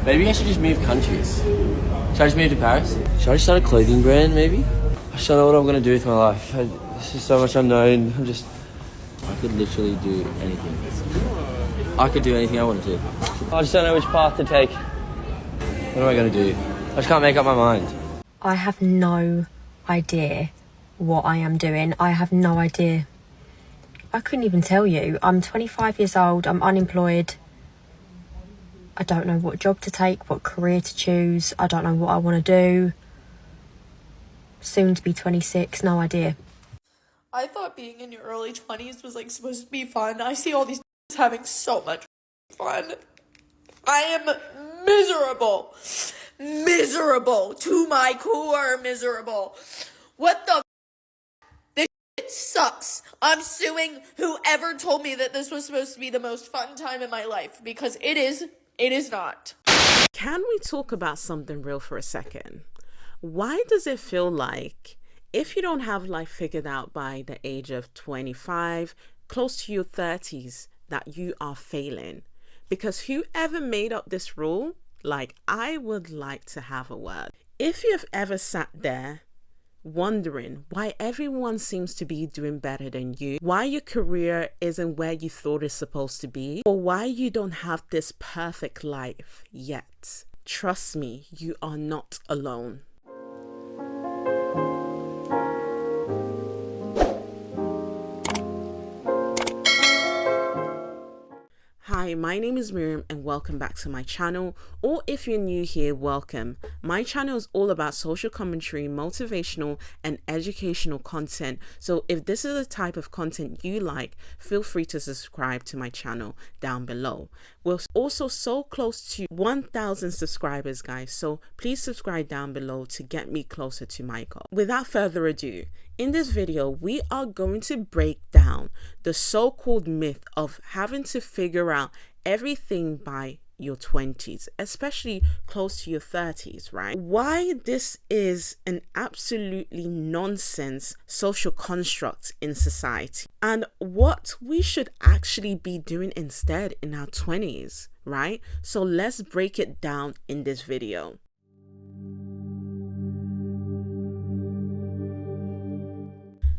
Maybe I should just move countries. Should I just move to Paris? Should I just start a clothing brand, maybe? I just don't know what I'm going to do with my life. There's just so much unknown. I could literally do anything. I could do anything I wanted to. I just don't know which path to take. What am I going to do? I just can't make up my mind. I have no idea what I am doing. I have no idea. I couldn't even tell you. I'm 25 years old. I'm unemployed. I don't know what job to take, what career to choose. I don't know what I want to do. Soon to be 26, no idea. I thought being in your early 20s was like supposed to be fun. I see all these having so much fun. I am miserable. Miserable. To my core, miserable. What the This shit sucks. I'm suing whoever told me that this was supposed to be the most fun time in my life, because it is not. Can we talk about something real for a second? Why does it feel like if you don't have life figured out by the age of 25, close to your 30s, that you are failing? Because whoever made up this rule, I would like to have a word. If you've ever sat there wondering why everyone seems to be doing better than you, why your career isn't where you thought it's supposed to be, or why you don't have this perfect life yet, trust me, you are not alone. Hi, my name is Miriam and welcome back to my channel, or if you're new here, welcome. My channel is all about social commentary, motivational and educational content. So if this is the type of content you like, feel free to subscribe to my channel down below. We're also so close to 1,000 subscribers, guys, so please subscribe down below to get me closer to my goal. Without further ado, in this video, we are going to break down the so-called myth of having to figure out everything by your 20s, especially close to your 30s, right? Why this is an absolutely nonsense social construct in society, and what we should actually be doing instead in our 20s, right? So let's break it down in this video.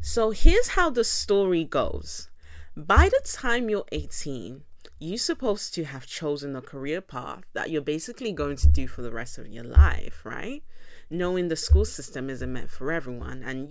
So here's how the story goes. By the time you're 18, you're supposed to have chosen a career path that you're basically going to do for the rest of your life, right? Knowing the school system isn't meant for everyone, and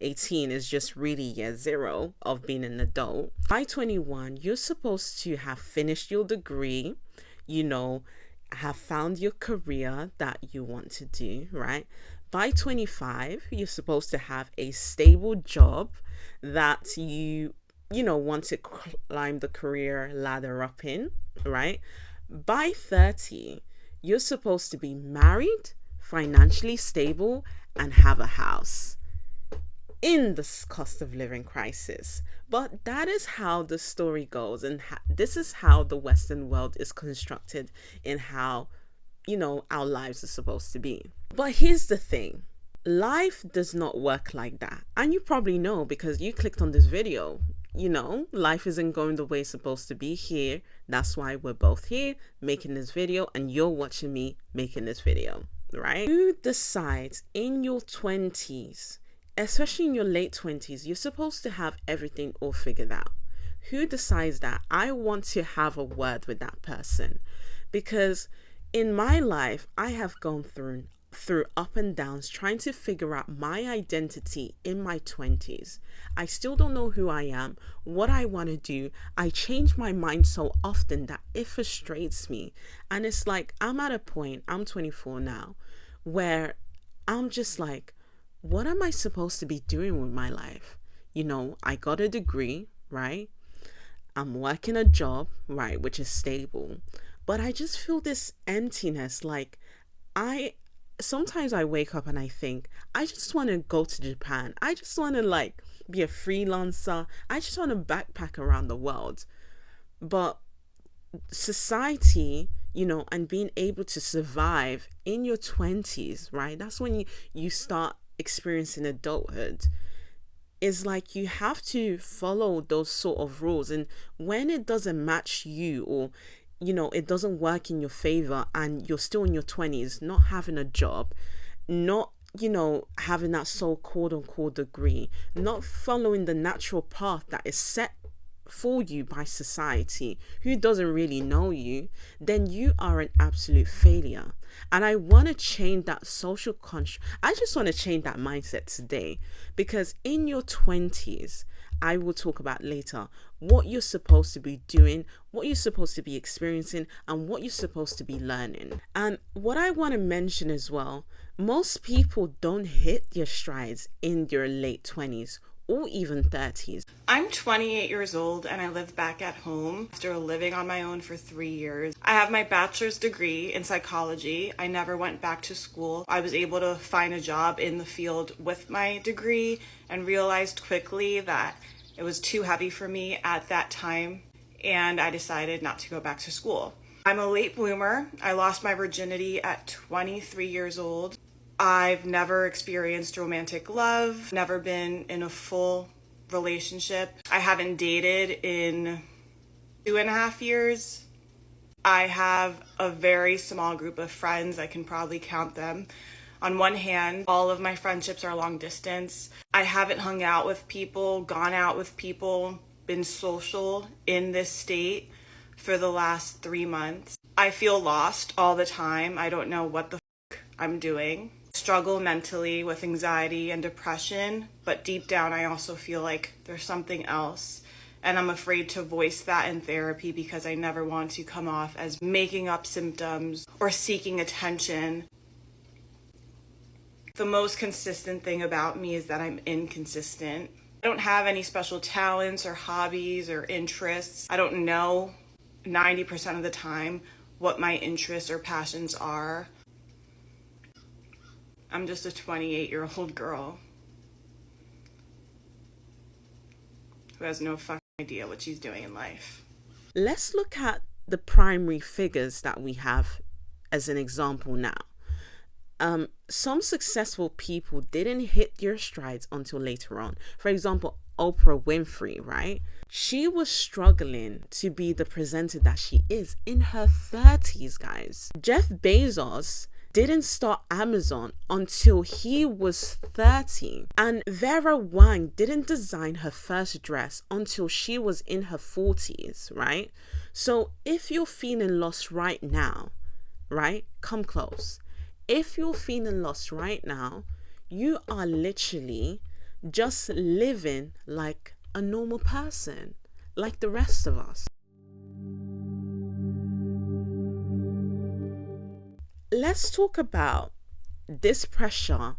18 is just really year zero of being an adult. By 21, you're supposed to have finished your degree, have found your career that you want to do, right? By 25, you're supposed to have a stable job that you want to climb the career ladder up in, right? By 30, you're supposed to be married, financially stable, and have a house in this cost of living crisis. But that is how the story goes, and this is how the Western world is constructed in how our lives are supposed to be. But here's the thing. Life does not work like that. And you probably know because you clicked on this video. Life isn't going the way it's supposed to be here. That's why we're both here making this video and you're watching me making this video, right? Who decides in your 20s, especially in your late 20s, you're supposed to have everything all figured out? Who decides that? I want to have a word with that person, because in my life, I have gone through up and downs trying to figure out my identity in my 20s. I still don't know who I am, what I want to do. I change my mind so often that it frustrates me. And it's like, I'm at a point, I'm 24 now, where I'm just like, what am I supposed to be doing with my life? I got a degree, right? I'm working a job, right, which is stable. But I just feel this emptiness. Sometimes I wake up and I think, I just want to go to Japan. I just want to be a freelancer. I just want to backpack around the world. But society, and being able to survive in your 20s, right? That's when you start experiencing adulthood. Is like you have to follow those sort of rules. And when it doesn't match you, or it doesn't work in your favor and you're still in your 20s, not having a job, not having that so-called unquote degree, not following the natural path that is set for you by society, who doesn't really know you, then you are an absolute failure. And I want to change that social I just want to change that mindset today, because in your 20s, I will talk about later what you're supposed to be doing, what you're supposed to be experiencing, and what you're supposed to be learning. And what I want to mention as well, most people don't hit their strides in their late 20s or even 30s. I'm 28 years old and I live back at home after living on my own for 3 years. I have my bachelor's degree in psychology. I never went back to school. I was able to find a job in the field with my degree and realized quickly that it was too heavy for me at that time, and I decided not to go back to school. I'm a late bloomer. I lost my virginity at 23 years old. I've never experienced romantic love, never been in a full relationship. I haven't dated in 2.5 years. I have a very small group of friends. I can probably count them on one hand. All of my friendships are long distance. I haven't hung out with people, gone out with people, been social in this state for the last 3 months. I feel lost all the time. I don't know what the I'm doing. Struggle mentally with anxiety and depression, but deep down I also feel like there's something else, and I'm afraid to voice that in therapy because I never want to come off as making up symptoms or seeking attention. The most consistent thing about me is that I'm inconsistent. I don't have any special talents or hobbies or interests. I don't know 90% of the time what my interests or passions are. I'm just a 28-year-old girl who has no fucking idea what she's doing in life. Let's look at the primary figures that we have as an example now. Some successful people didn't hit their strides until later on. For example, Oprah Winfrey, right? She was struggling to be the presenter that she is in her 30s, guys. Jeff Bezos didn't start Amazon until he was 30. And Vera Wang didn't design her first dress until she was in her 40s, right? So if you're feeling lost right now, right, come close. If you're feeling lost right now, you are literally just living like a normal person, like the rest of us. Let's talk about this pressure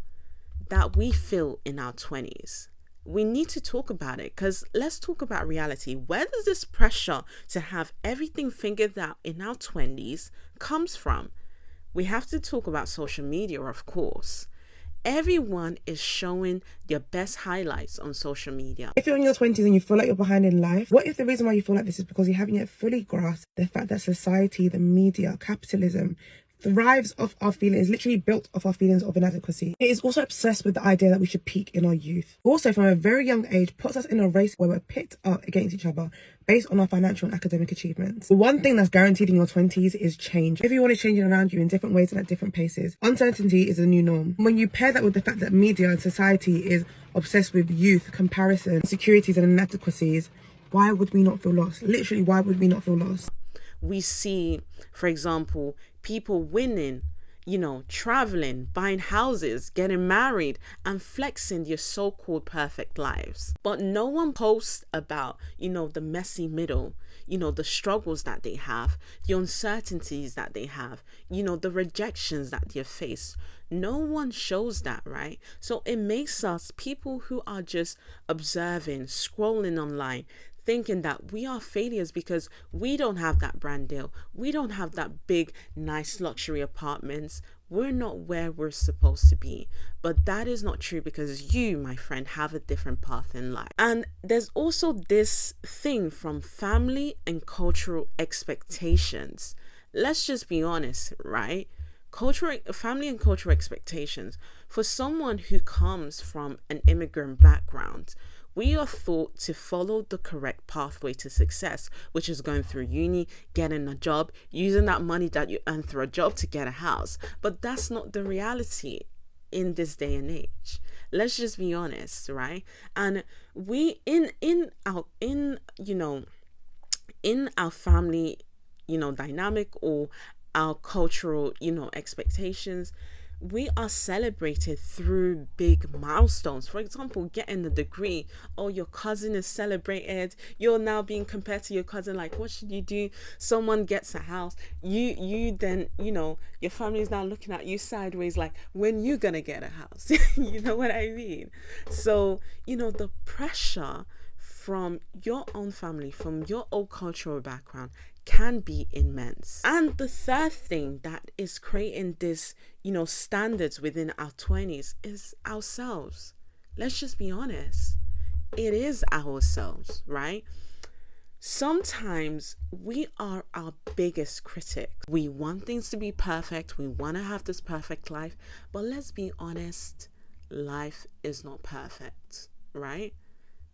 that we feel in our 20s. We need to talk about it, because let's talk about reality. Where does this pressure to have everything figured out in our 20s comes from? We have to talk about social media, of course. Everyone is showing their best highlights on social media. If you're in your 20s and you feel like you're behind in life, what if the reason why you feel like this is because you haven't yet fully grasped the fact that society, the media, capitalism thrives off our feelings, literally built off our feelings of inadequacy. It is also obsessed with the idea that we should peak in our youth. Also, from a very young age, puts us in a race where we're pit up against each other based on our financial and academic achievements. The one thing that's guaranteed in your 20s is change. Everyone is changing around you in different ways and at different paces. Uncertainty is the new norm. When you pair that with the fact that media and society is obsessed with youth, comparison, insecurities and inadequacies, why would we not feel lost? Literally, why would we not feel lost? We see, for example, people winning, traveling, buying houses, getting married, and flexing their so-called perfect lives. But no one posts about, the messy middle, the struggles that they have, the uncertainties that they have, the rejections that they face. No one shows that, right? So it makes us people who are just observing, scrolling online, thinking that we are failures because we don't have that brand deal. We don't have that big, nice luxury apartments. We're not where we're supposed to be. But that is not true, because you, my friend, have a different path in life. And there's also this thing from family and cultural expectations. Let's just be honest, right? Family and cultural expectations. For someone who comes from an immigrant background, We are thought to follow the correct pathway to success, which is going through uni, getting a job, using that money that you earn through a job to get a house. But that's not the reality in this day and age. Let's just be honest, right? And we in our family, dynamic, or our cultural, expectations, we are celebrated through big milestones. For example, getting a degree. Oh, your cousin is celebrated. You're now being compared to your cousin. Like, what should you do? Someone gets a house. You then, your family is now looking at you sideways, like, when you gonna get a house? You know what I mean? So, the pressure from your own family, from your own cultural background, can be immense. And the third thing that is creating this, standards within our 20s is ourselves. Let's just be honest. It is ourselves, right? Sometimes we are our biggest critic. We want things to be perfect. We want to have this perfect life. But let's be honest, life is not perfect, right?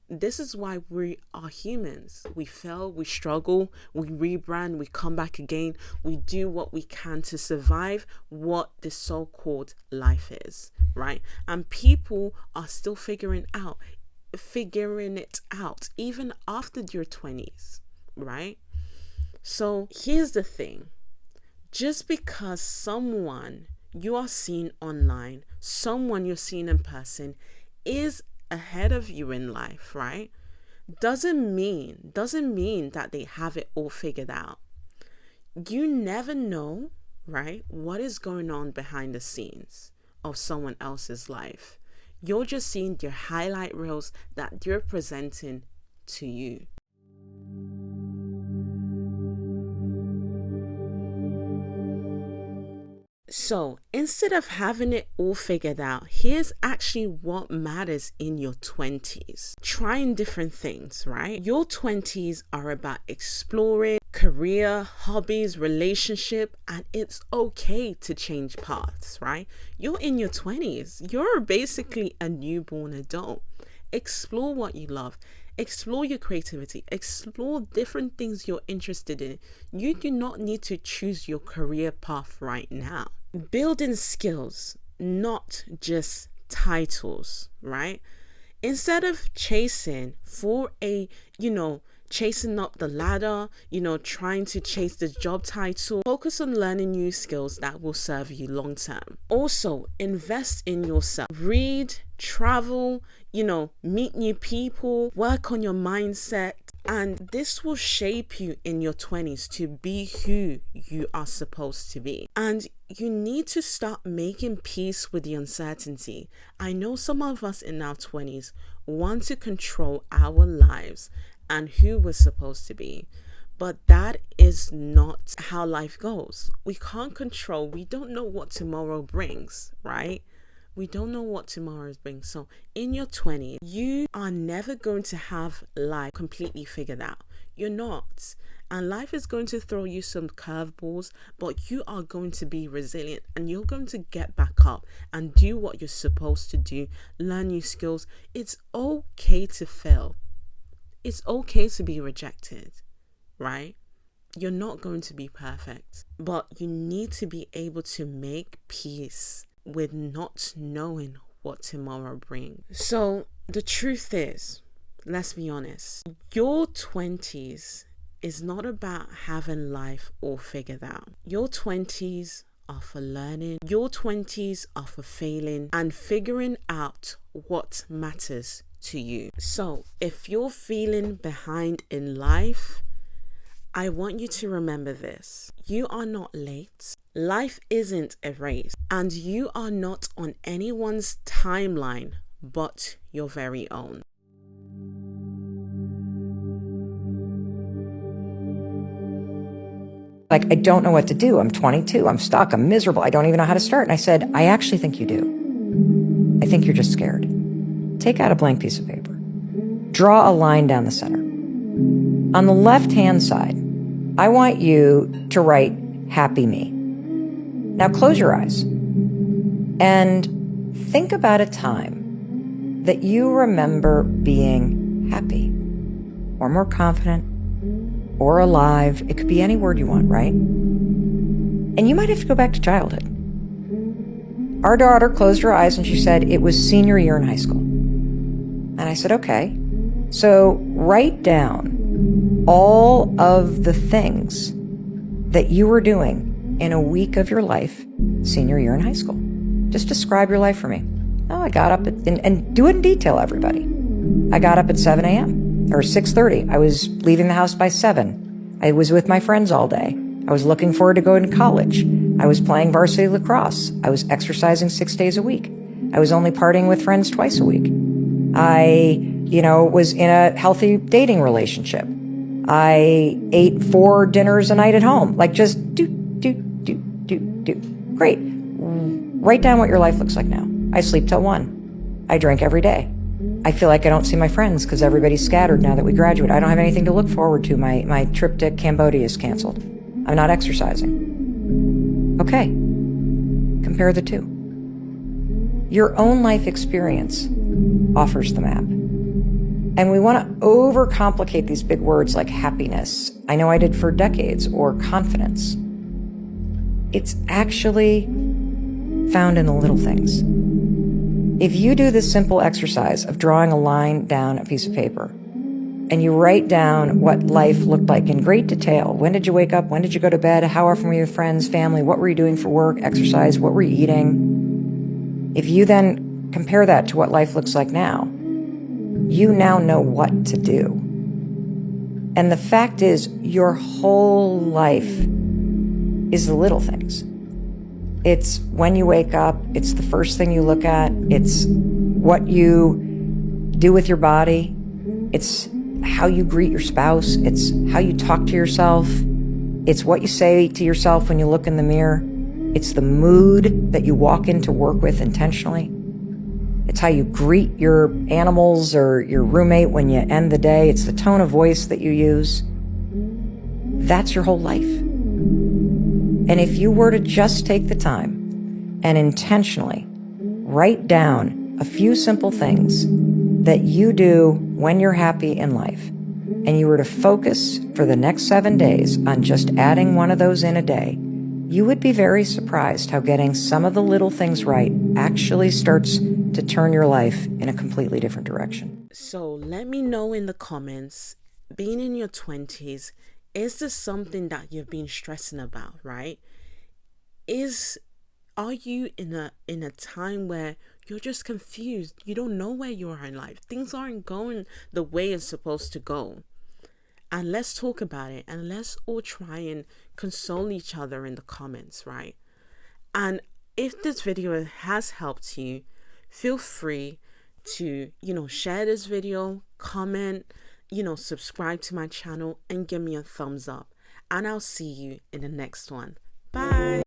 This is why we are humans. We fail, we struggle, we rebrand, we come back again. We do what we can to survive what this so-called life is, right? And people are still figuring it out even after your 20s, right? So here's the thing. Just because someone you are seeing online, someone you're seeing in person is ahead of you in life, right, doesn't mean that they have it all figured out. You never know, right, what is going on behind the scenes of someone else's life. You're just seeing their highlight reels that they're presenting to you. So instead of having it all figured out, here's actually what matters in your 20s. Trying different things, right? Your 20s are about exploring career, hobbies, relationship, and it's okay to change paths, right? You're in your 20s. You're basically a newborn adult. Explore what you love. Explore your creativity. Explore different things you're interested in. You do not need to choose your career path right now. Building skills, not just titles, right? Instead of chasing up the ladder, trying to chase the job title, focus on learning new skills that will serve you long term. Also, invest in yourself. Read, travel, meet new people, work on your mindset. And this will shape you in your 20s to be who you are supposed to be. And you need to start making peace with the uncertainty. I know some of us in our 20s want to control our lives and who we're supposed to be. But that is not how life goes. We can't control. We don't know what tomorrow brings, right? We don't know what tomorrow brings. So in your 20s, you are never going to have life completely figured out. You're not. And life is going to throw you some curveballs, but you are going to be resilient and you're going to get back up and do what you're supposed to do, learn new skills. It's okay to fail. It's okay to be rejected, right? You're not going to be perfect, but you need to be able to make peace with not knowing what tomorrow brings. So the truth is, let's be honest, your 20s is not about having life all figured out. Your 20s are for learning. Your 20s are for failing and figuring out what matters to you. So if you're feeling behind in life, I want you to remember this. You are not late. Life isn't a race, and you are not on anyone's timeline but your very own. Like, I don't know what to do. I'm 22. I'm stuck. I'm miserable. I don't even know how to start. And I said, I actually think you do. I think you're just scared. Take out a blank piece of paper. Draw a line down the center. On the left-hand side, I want you to write happy me. Now close your eyes and think about a time that you remember being happy, or more confident, or alive. It could be any word you want, right? And you might have to go back to childhood. Our daughter closed her eyes and she said it was senior year in high school. And I said, okay, so write down all of the things that you were doing in a week of your life, senior year in high school. Just describe your life for me. Oh, I got up and do it in detail, everybody. I got up at 7 a.m. or 6:30. I was leaving the house by 7. I was with my friends all day. I was looking forward to going to college. I was playing varsity lacrosse. I was exercising 6 days a week. I was only partying with friends twice a week. I, was in a healthy dating relationship. I ate 4 dinners a night at home. Like, just do. Great. Write down what your life looks like now. I sleep till 1. I drink every day. I feel like I don't see my friends because everybody's scattered now that we graduate. I don't have anything to look forward to. My trip to Cambodia is canceled. I'm not exercising. Okay. Compare the two. Your own life experience offers the map. And we want to overcomplicate these big words like happiness. I know I did for decades, or confidence. It's actually found in the little things. If you do this simple exercise of drawing a line down a piece of paper, and you write down what life looked like in great detail. When did you wake up? When did you go to bed? How often were you with friends, family? What were you doing for work, exercise? What were you eating? If you then compare that to what life looks like now, you now know what to do. And the fact is, your whole life is the little things. It's when you wake up, it's the first thing you look at, it's what you do with your body, it's how you greet your spouse, it's how you talk to yourself, it's what you say to yourself when you look in the mirror, it's the mood that you walk into work with intentionally, it's how you greet your animals or your roommate when you end the day, it's the tone of voice that you use. That's your whole life. And if you were to just take the time and intentionally write down a few simple things that you do when you're happy in life, and you were to focus for the next 7 days on just adding one of those in a day, you would be very surprised how getting some of the little things right actually starts to turn your life in a completely different direction. So let me know in the comments, being in your 20s, is this something that you've been stressing about, right? Are you in a time where you're just confused? You don't know where you are in life. Things aren't going the way it's supposed to go. And let's talk about it, and let's all try and console each other in the comments, right? And if this video has helped you, feel free to, share this video, comment, subscribe to my channel, and give me a thumbs up. And I'll see you in the next one. Bye.